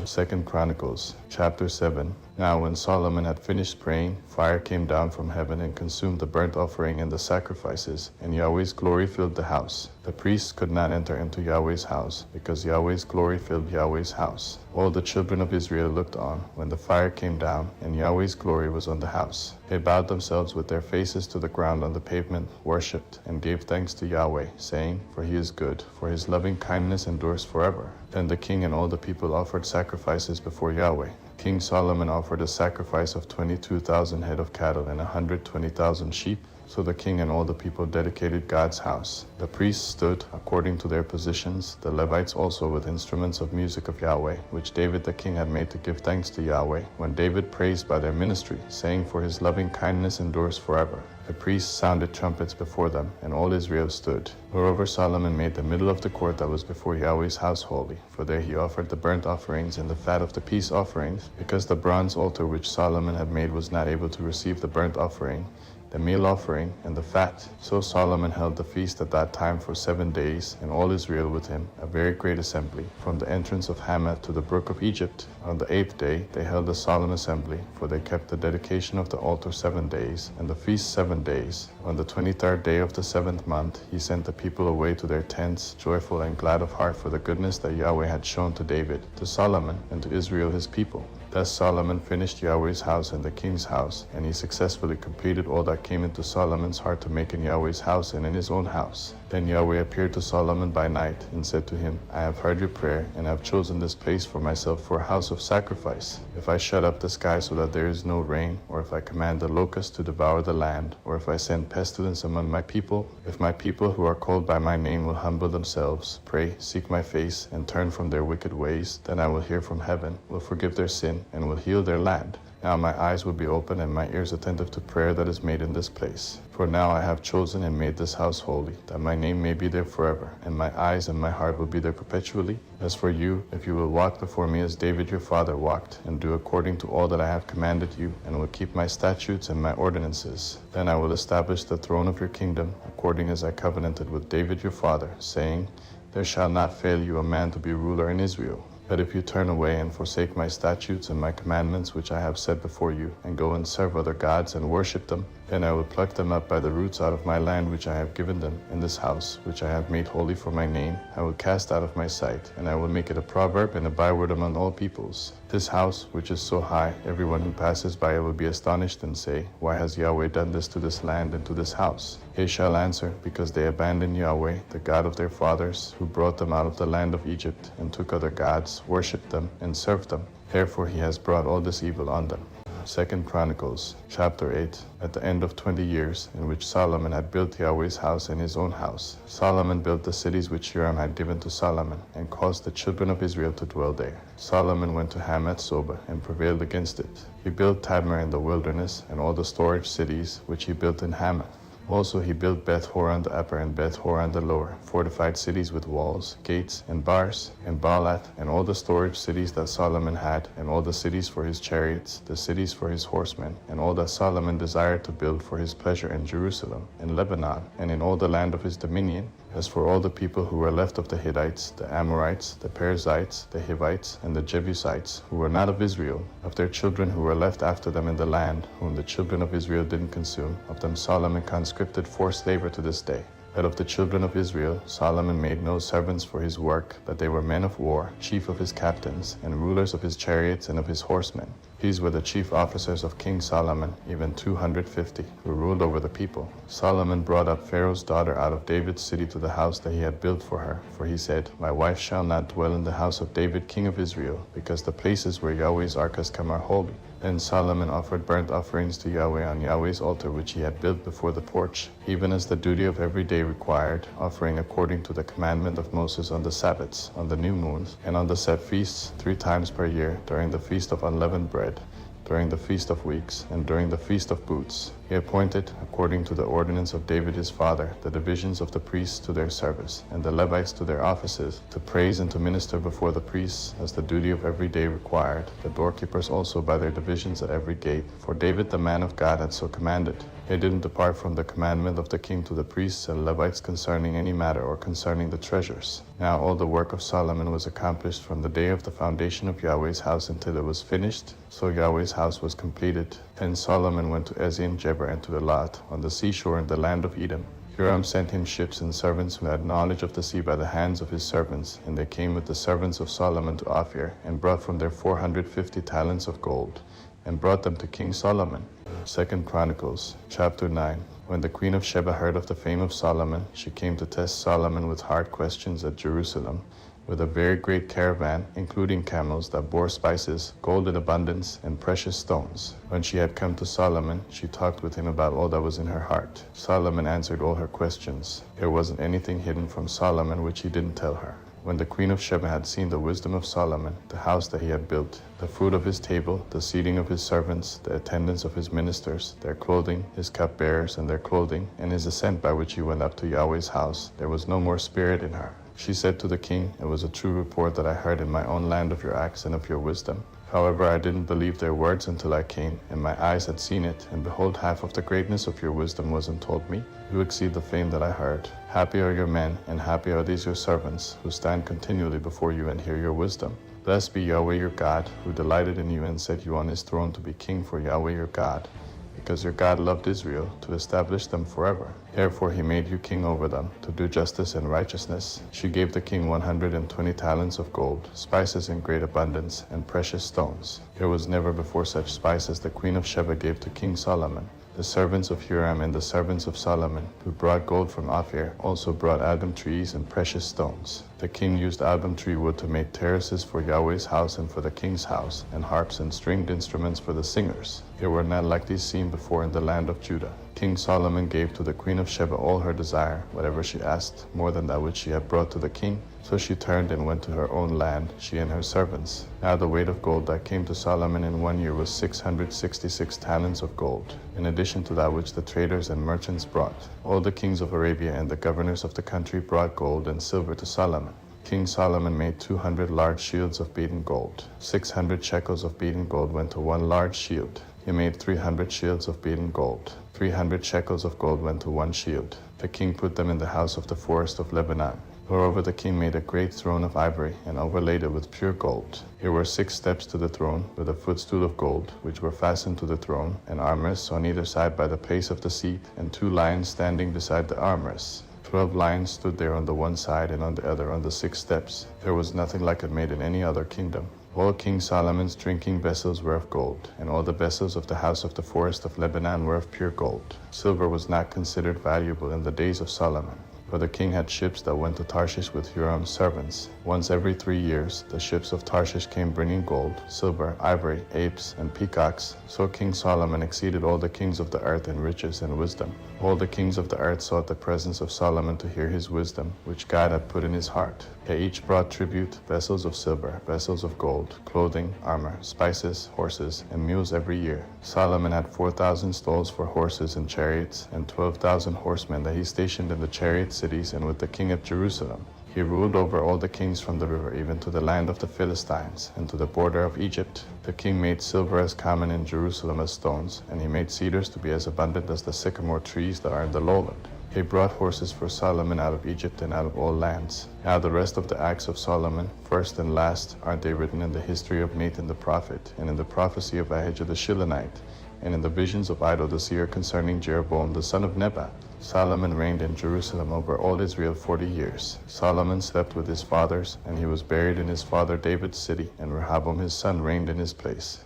2 Chronicles, chapter 7. Now when Solomon had finished praying, fire came down from heaven and consumed the burnt offering and the sacrifices, and Yahweh's glory filled the house. The priests could not enter into Yahweh's house, because Yahweh's glory filled Yahweh's house. All the children of Israel looked on when the fire came down, and Yahweh's glory was on the house. They bowed themselves with their faces to the ground on the pavement, worshipped, and gave thanks to Yahweh, saying, For he is good, for his loving kindness endures forever. Then the king and all the people offered sacrifices before Yahweh. King Solomon offered a sacrifice of 22,000 head of cattle and 120,000 sheep. So the king and all the people dedicated God's house. The priests stood according to their positions, the Levites also with instruments of music of Yahweh, which David the king had made to give thanks to Yahweh, when David praised by their ministry, saying, For his loving kindness endures forever. The priests sounded trumpets before them, and all Israel stood. Moreover, Solomon made the middle of the court that was before Yahweh's house holy, for there he offered the burnt offerings and the fat of the peace offerings, because the bronze altar which Solomon had made was not able to receive the burnt offering, the meal offering, and the fat. So Solomon held the feast at that time for 7 days, and all Israel with him, a very great assembly, from the entrance of Hamath to the brook of Egypt. On the 8th day they held a solemn assembly, for they kept the dedication of the altar 7 days, and the feast 7 days. On the 23rd day of the 7th month he sent the people away to their tents, joyful and glad of heart for the goodness that Yahweh had shown to David, to Solomon, and to Israel his people. Thus Solomon finished Yahweh's house and the king's house, and he successfully completed all that came into Solomon's heart to make in Yahweh's house and in his own house. Then Yahweh appeared to Solomon by night and said to him, I have heard your prayer, and have chosen this place for myself for a house of sacrifice. If I shut up the sky so that there is no rain, or if I command the locusts to devour the land, or if I send pestilence among my people, if my people who are called by my name will humble themselves, pray, seek my face, and turn from their wicked ways, then I will hear from heaven, will forgive their sin, and will heal their land. Now my eyes will be open and my ears attentive to prayer that is made in this place. For now I have chosen and made this house holy, that my name may be there forever, and my eyes and my heart will be there perpetually. As for you, if you will walk before me as David your father walked, and do according to all that I have commanded you, and will keep my statutes and my ordinances, then I will establish the throne of your kingdom, according as I covenanted with David your father, saying, There shall not fail you a man to be ruler in Israel. But if you turn away and forsake my statutes and my commandments which I have set before you, and go and serve other gods and worship them, then I will pluck them up by the roots out of my land which I have given them, in this house which I have made holy for my name. I will cast out of my sight, and I will make it a proverb and a byword among all peoples. This house, which is so high, everyone who passes by it will be astonished and say, Why has Yahweh done this to this land and to this house? He shall answer, Because they abandoned Yahweh, the God of their fathers, who brought them out of the land of Egypt, and took other gods, worshipped them, and served them. Therefore he has brought all this evil on them. 2 Chronicles, chapter 8. At the end of 20 years, in which Solomon had built Yahweh's house and his own house, Solomon built the cities which Hiram had given to Solomon, and caused the children of Israel to dwell there. Solomon went to Hamath Zobah and prevailed against it. He built Tadmor in the wilderness, and all the storage cities which he built in Hamath. Also he built Beth-horon the upper and Beth-horon the lower, fortified cities with walls, gates, and bars, and Baalat, and all the storage cities that Solomon had, and all the cities for his chariots, the cities for his horsemen, and all that Solomon desired to build for his pleasure in Jerusalem, in Lebanon, and in all the land of his dominion. As for all the people who were left of the Hittites, the Amorites, the Perizzites, the Hivites, and the Jebusites, who were not of Israel, of their children who were left after them in the land, whom the children of Israel didn't consume, of them Solomon conscripted forced labor to this day. But of the children of Israel, Solomon made no servants for his work, but they were men of war, chief of his captains, and rulers of his chariots and of his horsemen. These were the chief officers of King Solomon, even 250, who ruled over the people. Solomon brought up Pharaoh's daughter out of David's city to the house that he had built for her, for he said, My wife shall not dwell in the house of David king of Israel, because the places where Yahweh's ark has come are holy. Then Solomon offered burnt offerings to Yahweh on Yahweh's altar which he had built before the porch, even as the duty of every day required, offering according to the commandment of Moses on the Sabbaths, on the new moons, and on the set feasts 3 times per year, during the feast of unleavened bread, during the feast of weeks, and during the feast of booths. He appointed, according to the ordinance of David his father, the divisions of the priests to their service, and the Levites to their offices, to praise and to minister before the priests, as the duty of every day required, the doorkeepers also by their divisions at every gate. For David the man of God had so commanded. He didn't depart from the commandment of the king to the priests and Levites concerning any matter or concerning the treasures. Now all the work of Solomon was accomplished from the day of the foundation of Yahweh's house until it was finished. So Yahweh's house was completed. Then Solomon went to Ezion Geber and to Elat, on the seashore in the land of Edom. Hiram sent him ships and servants who had knowledge of the sea by the hands of his servants, and they came with the servants of Solomon to Ophir, and brought from there 450 talents of gold, and brought them to King Solomon. 2 Chronicles, chapter 9. When the queen of Sheba heard of the fame of Solomon, she came to test Solomon with hard questions at Jerusalem, with a very great caravan, including camels that bore spices, gold in abundance, and precious stones. When she had come to Solomon, she talked with him about all that was in her heart. Solomon answered all her questions. There wasn't anything hidden from Solomon which he didn't tell her. When the queen of Sheba had seen the wisdom of Solomon, the house that he had built, the fruit of his table, the seating of his servants, the attendance of his ministers, their clothing, his cupbearers and their clothing, and his ascent by which he went up to Yahweh's house, there was no more spirit in her. She said to the king, "It was a true report that I heard in my own land of your acts and of your wisdom. However, I didn't believe their words until I came, and my eyes had seen it, and behold, half of the greatness of your wisdom wasn't told me. You exceed the fame that I heard. Happy are your men, and happy are these your servants, who stand continually before you and hear your wisdom. Blessed be Yahweh your God, who delighted in you and set you on his throne to be king for Yahweh your God, because your God loved Israel, to establish them forever. Therefore he made you king over them, to do justice and righteousness." She gave the king 120 talents of gold, spices in great abundance, and precious stones. There was never before such spice as the queen of Sheba gave to King Solomon. The servants of Hiram and the servants of Solomon, who brought gold from Ophir, also brought album trees and precious stones. The king used album tree wood to make terraces for Yahweh's house and for the king's house, and harps and stringed instruments for the singers. There were not like these seen before in the land of Judah. King Solomon gave to the queen of Sheba all her desire, whatever she asked, more than that which she had brought to the king. So she turned and went to her own land, she and her servants. Now the weight of gold that came to Solomon in 1 year was 666 talents of gold, in addition to that which the traders and merchants brought. All the kings of Arabia and the governors of the country brought gold and silver to Solomon. King Solomon made 200 large shields of beaten gold. 600 shekels of beaten gold went to one large shield. He made 300 shields of beaten gold. 300 shekels of gold went to one shield. The king put them in the house of the forest of Lebanon. Moreover, the king made a great throne of ivory and overlaid it with pure gold. There were 6 steps to the throne, with a footstool of gold, which were fastened to the throne, and armrests on either side by the place of the seat, and 2 lions standing beside the armrests. 12 lions stood there on the one side and on the other on the 6 steps. There was nothing like it made in any other kingdom. All King Solomon's drinking vessels were of gold, and all the vessels of the house of the forest of Lebanon were of pure gold. Silver was not considered valuable in the days of Solomon. For the king had ships that went to Tarshish with Hiram's servants. Once every 3 years, the ships of Tarshish came bringing gold, silver, ivory, apes, and peacocks. So King Solomon exceeded all the kings of the earth in riches and wisdom. All the kings of the earth sought the presence of Solomon to hear his wisdom, which God had put in his heart. They each brought tribute, vessels of silver, vessels of gold, clothing, armor, spices, horses, and mules every year. Solomon had 4,000 stalls for horses and chariots, and 12,000 horsemen that he stationed in the chariot cities and with the king of Jerusalem. He ruled over all the kings from the river even to the land of the Philistines and to the border of Egypt. The king made silver as common in Jerusalem as stones, and he made cedars to be as abundant as the sycamore trees that are in the lowland. He brought horses for Solomon out of Egypt and out of all lands. Now the rest of the acts of Solomon, first and last, are they written in the history of Nathan the prophet, and in the prophecy of Ahijah the Shilonite, and in the visions of Iddo the seer concerning Jeroboam the son of Nebat. Solomon reigned in Jerusalem over all Israel 40 years. Solomon slept with his fathers, and he was buried in his father David's city, and Rehoboam his son reigned in his place.